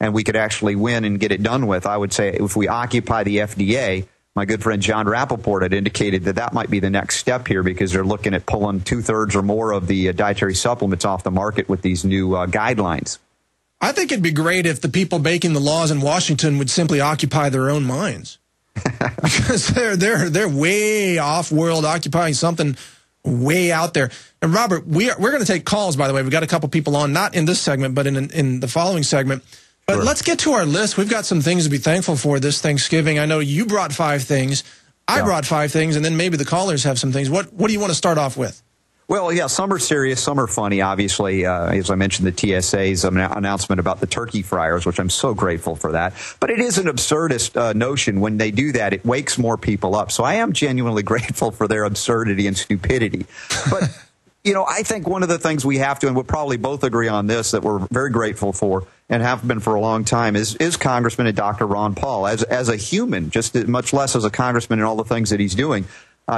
and we could actually win and get it done with. I would say if we occupy the FDA, my good friend John Rappaport had indicated that that might be the next step here, because they're looking at pulling 2/3 or more of the dietary supplements off the market with these new guidelines. I think it'd be great if the people making the laws in Washington would simply occupy their own minds. Because they're way off world, occupying something way out there. And Robert, we're going to take calls, by the way. We've got a couple people on, not in this segment, but in the following segment. But sure. Let's get to our list. We've got some things to be thankful for this Thanksgiving. I know you brought 5 things. I brought 5 things, and then maybe the callers have some things. What do you want to start off with? Well, yeah, some are serious, some are funny, obviously. As I mentioned, the TSA's announcement about the turkey fryers, which I'm so grateful for that. But it is an absurdist notion. When they do that, it wakes more people up. So I am genuinely grateful for their absurdity and stupidity. But, I think one of the things we have to, and we'll probably both agree on this, that we're very grateful for and have been for a long time, is Congressman and Dr. Ron Paul. As a human, just much less as a congressman and all the things that he's doing,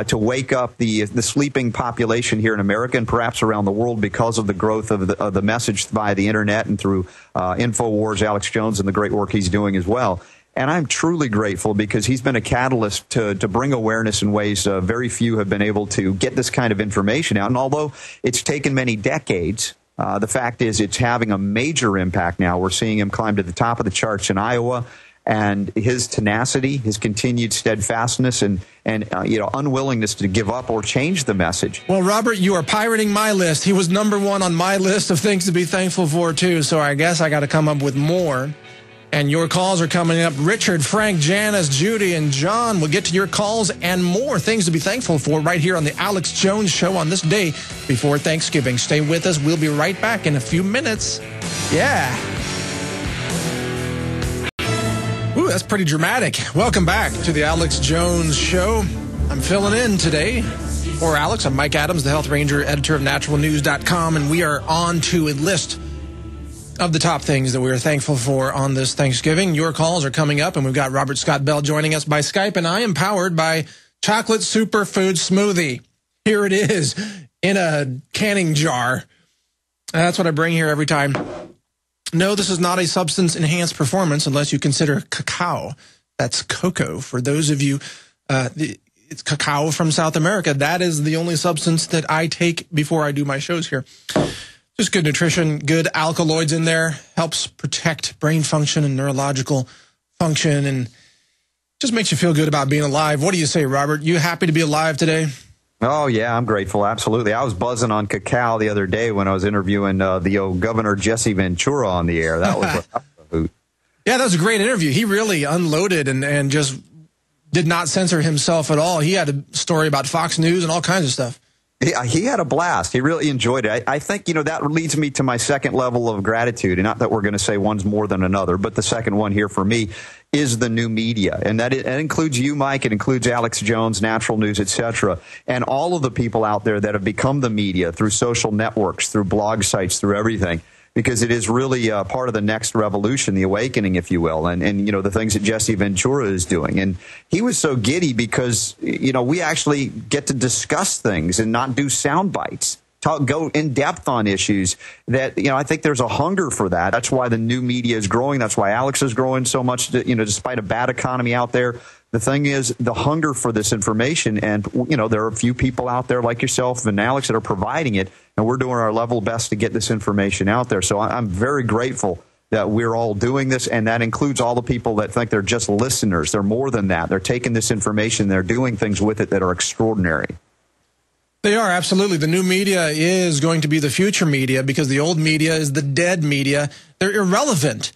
to wake up the sleeping population here in America and perhaps around the world because of the growth of the message via the internet and through InfoWars, Alex Jones, and the great work he's doing as well. And I'm truly grateful because he's been a catalyst to bring awareness in ways very few have been able to get this kind of information out. And although it's taken many decades, the fact is it's having a major impact now. We're seeing him climb to the top of the charts in Iowa. And his tenacity, his continued steadfastness, and unwillingness to give up or change the message. Well, Robert, you are pirating my list. He was number 1 on my list of things to be thankful for, too. So I guess I got to come up with more. And your calls are coming up. Richard, Frank, Janice, Judy, and John will get to your calls and more things to be thankful for right here on the Alex Jones Show on this day before Thanksgiving. Stay with us. We'll be right back in a few minutes. Yeah. Ooh, that's pretty dramatic. Welcome back to the Alex Jones Show. I'm filling in today for Alex. I'm Mike Adams, the Health Ranger, editor of naturalnews.com, and we are on to a list of the top things that we are thankful for on this Thanksgiving. Your calls are coming up, and we've got Robert Scott Bell joining us by Skype, and I am powered by Chocolate Superfood Smoothie. Here it is in a canning jar. That's what I bring here every time. No, this is not a substance-enhanced performance unless you consider cacao. That's cocoa. For those of you, it's cacao from South America. That is the only substance that I take before I do my shows here. Just good nutrition, good alkaloids in there, helps protect brain function and neurological function, and just makes you feel good about being alive. What do you say, Robert? You happy to be alive today? Oh, yeah, I'm grateful. Absolutely. I was buzzing on cacao the other day when I was interviewing the Governor Jesse Ventura on the air. That was a hoot. Yeah, that was a great interview. He really unloaded and just did not censor himself at all. He had a story about Fox News and all kinds of stuff. He had a blast. He really enjoyed it. I think, that leads me to my second level of gratitude. And not that we're going to say one's more than another, but the second one here for me is the new media. And that it includes you, Mike. It includes Alex Jones, Natural News, etc. And all of the people out there that have become the media through social networks, through blog sites, through everything. Because it is really part of the next revolution, the awakening, if you will, and the things that Jesse Ventura is doing. And he was so giddy because, we actually get to discuss things and not do sound bites, go in depth on issues that, I think there's a hunger for that. That's why the new media is growing. That's why Alex is growing so much, despite a bad economy out there. The thing is the hunger for this information. And, there are a few people out there like yourself and Alex that are providing it. And we're doing our level best to get this information out there. So I'm very grateful that we're all doing this. And that includes all the people that think they're just listeners. They're more than that. They're taking this information. They're doing things with it that are extraordinary. They are, absolutely. The new media is going to be the future media because the old media is the dead media. They're irrelevant.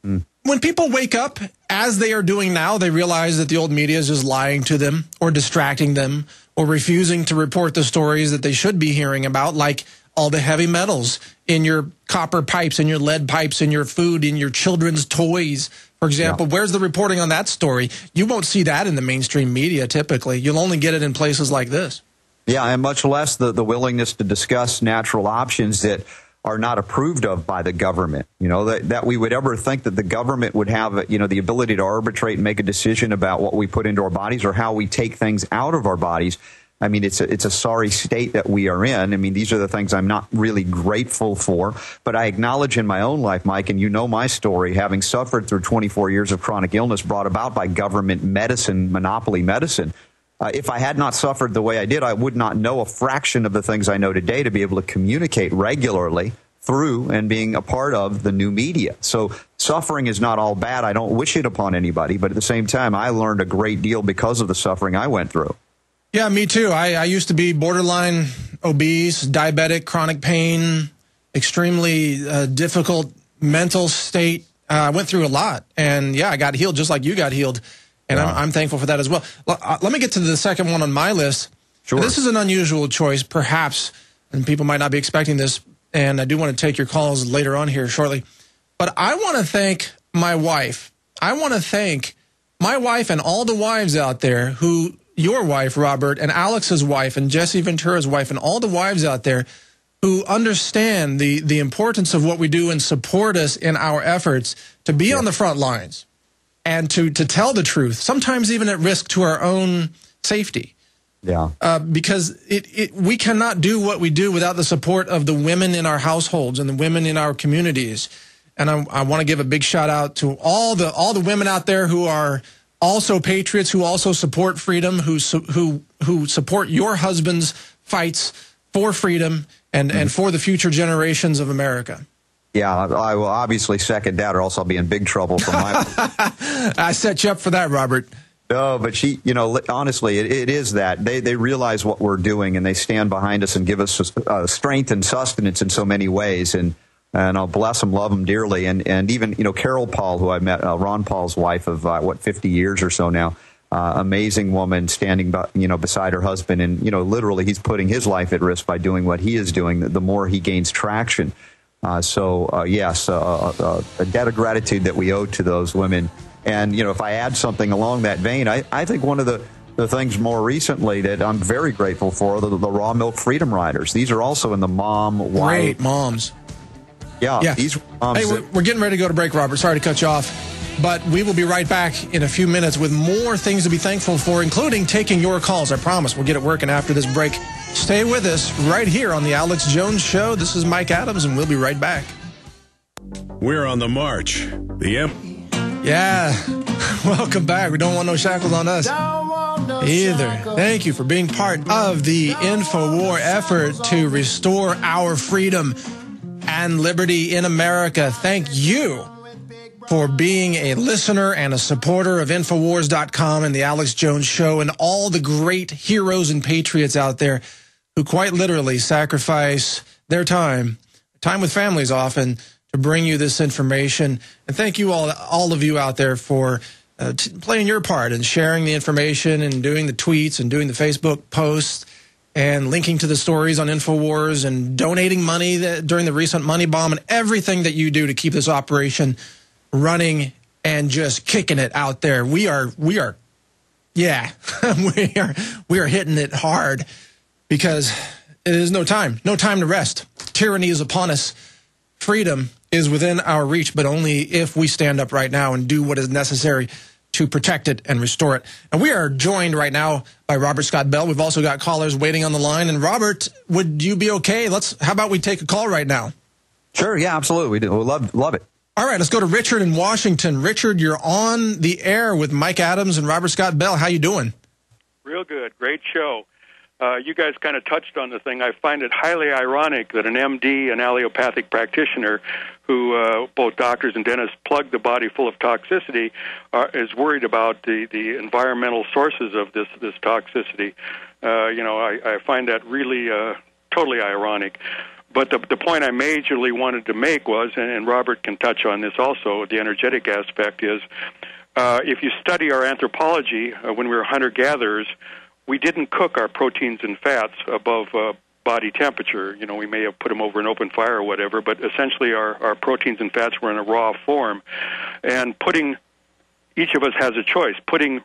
When people wake up, as they are doing now, they realize that the old media is just lying to them or distracting them or refusing to report the stories that they should be hearing about, like all the heavy metals in your copper pipes, in your lead pipes, in your food, in your children's toys, for example. Yeah. Where's the reporting on that story? You won't see that in the mainstream media typically. You'll only get it in places like this. Yeah, and much less the willingness to discuss natural options that are not approved of by the government. That we would ever think that the government would have, the ability to arbitrate and make a decision about what we put into our bodies or how we take things out of our bodies. I mean, it's a sorry state that we are in. I mean, these are the things I'm not really grateful for, but I acknowledge in my own life, Mike, and you know my story, having suffered through 24 years of chronic illness brought about by government medicine, monopoly medicine. If I had not suffered the way I did, I would not know a fraction of the things I know today to be able to communicate regularly through and being a part of the new media. So suffering is not all bad. I don't wish it upon anybody, but at the same time, I learned a great deal because of the suffering I went through. Yeah, me too. I used to be borderline obese, diabetic, chronic pain, extremely difficult mental state. I went through a lot. And, yeah, I got healed just like you got healed. And yeah. I'm thankful for that as well. Let me get to the second one on my list. Sure. This is an unusual choice, perhaps, and people might not be expecting this. And I do want to take your calls later on here shortly. But I want to thank my wife. I want to thank my wife and all the wives out there who... your wife, Robert, and Alex's wife, and Jesse Ventura's wife, and all the wives out there who understand the importance of what we do and support us in our efforts to be on the front lines and to tell the truth, sometimes even at risk to our own safety. Yeah. Because we cannot do what we do without the support of the women in our households and the women in our communities. And I want to give a big shout out to all the women out there who are also patriots, who also support freedom, who support your husband's fights for freedom and for the future generations of America. Yeah, I will obviously second that, or else I'll be in big trouble for my... I set you up for that, Robert. No, but honestly, it is that. They realize what we're doing, and they stand behind us and give us strength and sustenance in so many ways, and I'll bless them, love them dearly. And even, Carol Paul, who I met, Ron Paul's wife of, 50 years or so now, amazing woman standing beside her husband. And, literally he's putting his life at risk by doing what he is doing, the more he gains traction. Yes, a debt of gratitude that we owe to those women. And, if I add something along that vein, I think one of the things more recently that I'm very grateful for are the Raw Milk Freedom Riders. These are also in the mom, wife. Great moms. Yeah. These moms. Hey, we're getting ready to go to break, Robert. Sorry to cut you off. But we will be right back in a few minutes with more things to be thankful for, including taking your calls. I promise we'll get it working after this break. Stay with us right here on The Alex Jones Show. This is Mike Adams, and we'll be right back. We're on the march. Yeah. Welcome back. We don't want no shackles on us either. Thank you for being part of the InfoWar effort to restore our freedom and liberty in America. Thank you for being a listener and a supporter of Infowars.com and the Alex Jones Show and all the great heroes and patriots out there who quite literally sacrifice their time with families often, to bring you this information. And thank you all of you out there for playing your part and sharing the information and doing the tweets and doing the Facebook posts and linking to the stories on InfoWars and donating money during the recent money bomb and everything that you do to keep this operation running and just kicking it out there. We are hitting it hard because it is no time to rest. Tyranny is upon us. Freedom is within our reach, but only if we stand up right now and do what is necessary to protect it and restore it. And we are joined right now by Robert Scott Bell. We've also got callers waiting on the line. And Robert, would you be okay? How about we take a call right now? Sure, yeah, absolutely. We love it. All right, let's go to Richard in Washington. Richard, you're on the air with Mike Adams and Robert Scott Bell. How you doing? Real good. Great show. You guys kind of touched on the thing. I find it highly ironic that an MD, an allopathic practitioner, who both doctors and dentists plug the body full of toxicity, is worried about the environmental sources of this toxicity. I find that really totally ironic. But the point I majorly wanted to make was, and Robert can touch on this also, the energetic aspect is, if you study our anthropology, when we were hunter-gatherers, we didn't cook our proteins and fats above body temperature. We may have put them over an open fire or whatever, but essentially our proteins and fats were in a raw form. And each of us has a choice, putting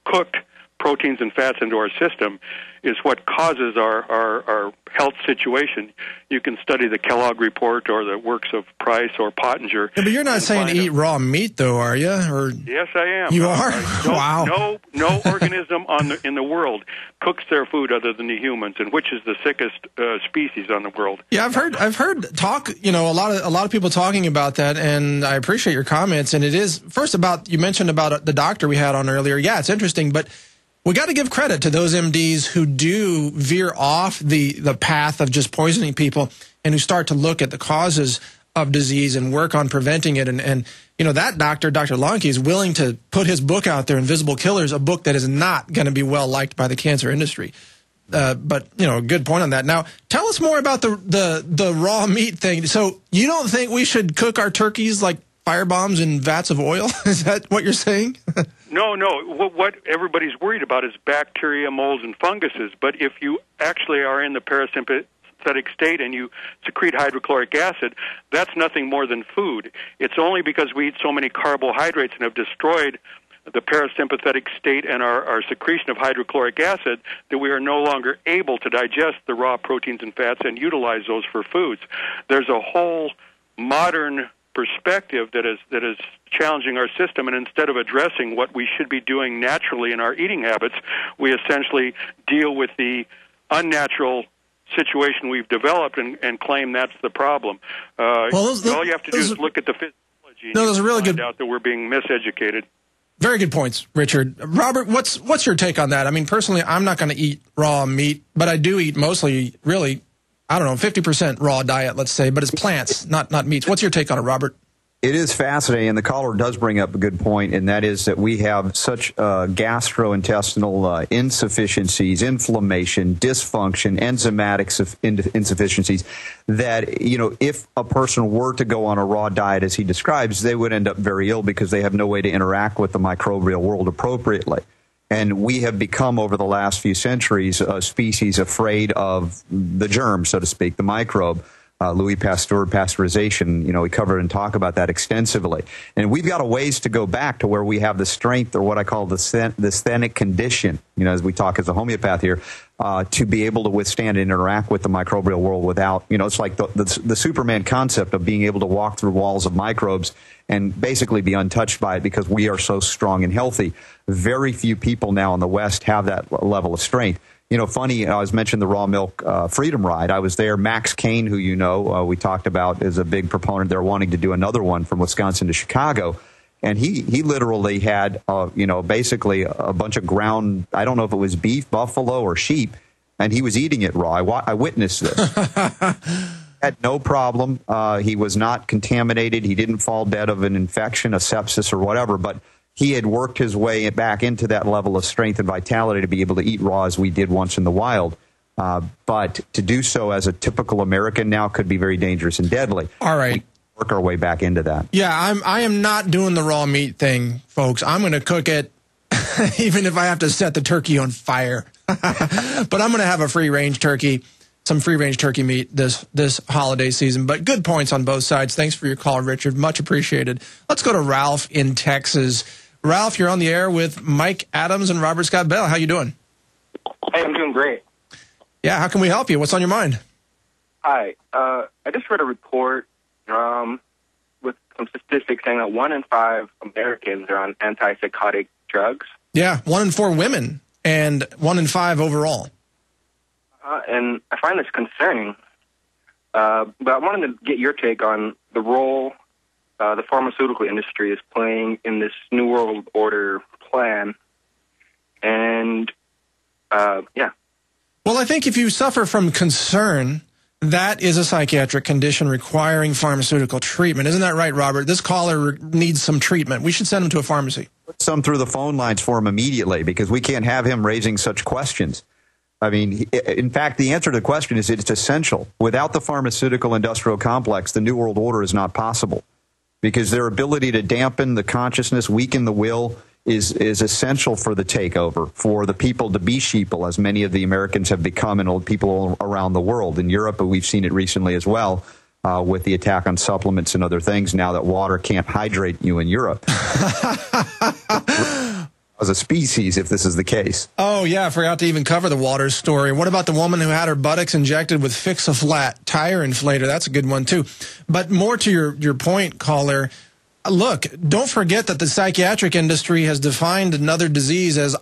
cooked proteins and fats into our system is what causes our health situation. You can study the Kellogg report or the works of Price or Pottinger. Yeah, but you're not saying to eat raw meat, though, are you? Or yes, I am. You are? Wow. No organism in the world cooks their food other than the humans, and which is the sickest species on the world. Yeah, I've heard talk. A lot of people talking about that, and I appreciate your comments. And it is first you mentioned about the doctor we had on earlier. Yeah, it's interesting, but we got to give credit to those MDs who do veer off the path of just poisoning people and who start to look at the causes of disease and work on preventing it. And that doctor, Dr. Lonky, is willing to put his book out there, Invisible Killers, a book that is not going to be well liked by the cancer industry. But a good point on that. Now, tell us more about the raw meat thing. So you don't think we should cook our turkeys like firebombs in vats of oil? Is that what you're saying? No. What everybody's worried about is bacteria, molds, and funguses. But if you actually are in the parasympathetic state and you secrete hydrochloric acid, that's nothing more than food. It's only because we eat so many carbohydrates and have destroyed the parasympathetic state and our secretion of hydrochloric acid that we are no longer able to digest the raw proteins and fats and utilize those for foods. There's a whole modern perspective that is challenging our system, and instead of addressing what we should be doing naturally in our eating habits, we essentially deal with the unnatural situation we've developed and claim that's the problem. All you have to do is look at the physiology and find out that we're being miseducated. Very good points, Richard. Robert, what's your take on that? I mean, personally, I'm not going to eat raw meat, but I do eat mostly, really, 50% raw diet, let's say, but it's plants, not meats. What's your take on it, Robert? It is fascinating, and the caller does bring up a good point, and that is that we have such gastrointestinal insufficiencies, inflammation, dysfunction, enzymatic insufficiencies that, if a person were to go on a raw diet, as he describes, they would end up very ill because they have no way to interact with the microbial world appropriately. And we have become, over the last few centuries, a species afraid of the germ, so to speak, the microbe. Louis Pasteur, pasteurization, we cover and talk about that extensively. And we've got a ways to go back to where we have the strength, or what I call the sthenic condition, as we talk as a homeopath here, to be able to withstand and interact with the microbial world without, it's like the Superman concept of being able to walk through walls of microbes and basically be untouched by it because we are so strong and healthy. Very few people now in the West have that level of strength. Funny, I was mentioning the raw milk freedom ride. I was there. Max Kane, who we talked about, is a big proponent. They're wanting to do another one from Wisconsin to Chicago. And he literally had, basically a bunch of ground, I don't know if it was beef, buffalo, or sheep, and he was eating it raw. I witnessed this. Had no problem. He was not contaminated. He didn't fall dead of an infection, a sepsis, or whatever, but he had worked his way back into that level of strength and vitality to be able to eat raw as we did once in the wild. But to do so as a typical American now could be very dangerous and deadly. All right. We work our way back into that. Yeah, I am not doing the raw meat thing, folks. I'm going to cook it, even if I have to set the turkey on fire. But I'm going to have a free-range turkey, some free-range turkey meat this holiday season. But good points on both sides. Thanks for your call, Richard. Much appreciated. Let's go to Ralph in Texas. Ralph, you're on the air with Mike Adams and Robert Scott Bell. How you doing? Hey, I'm doing great. Yeah, how can we help you? What's on your mind? Hi. I just read a report with some statistics saying that 1 in 5 Americans are on antipsychotic drugs. Yeah, 1 in 4 women and 1 in 5 overall. And I find this concerning. But I wanted to get your take on the role the pharmaceutical industry is playing in this New World Order plan. And, yeah. Well, I think if you suffer from concern, that is a psychiatric condition requiring pharmaceutical treatment. Isn't that right, Robert? This caller needs some treatment. We should send him to a pharmacy. Put some through the phone lines for him immediately, because we can't have him raising such questions. I mean, in fact, the answer to the question is it's essential. Without the pharmaceutical industrial complex, the New World Order is not possible, because their ability to dampen the consciousness, weaken the will, is essential for the takeover, for the people to be sheeple, as many of the Americans have become, and old people around the world. In Europe, but we've seen it recently as well, with the attack on supplements and other things, now that water can't hydrate you in Europe. as a species if this is the case. Oh, yeah, I forgot to even cover the Waters story. What about the woman who had her buttocks injected with Fix-A-Flat tire inflator? That's a good one, too. But more to your point, caller, look, don't forget that the psychiatric industry has defined another disease as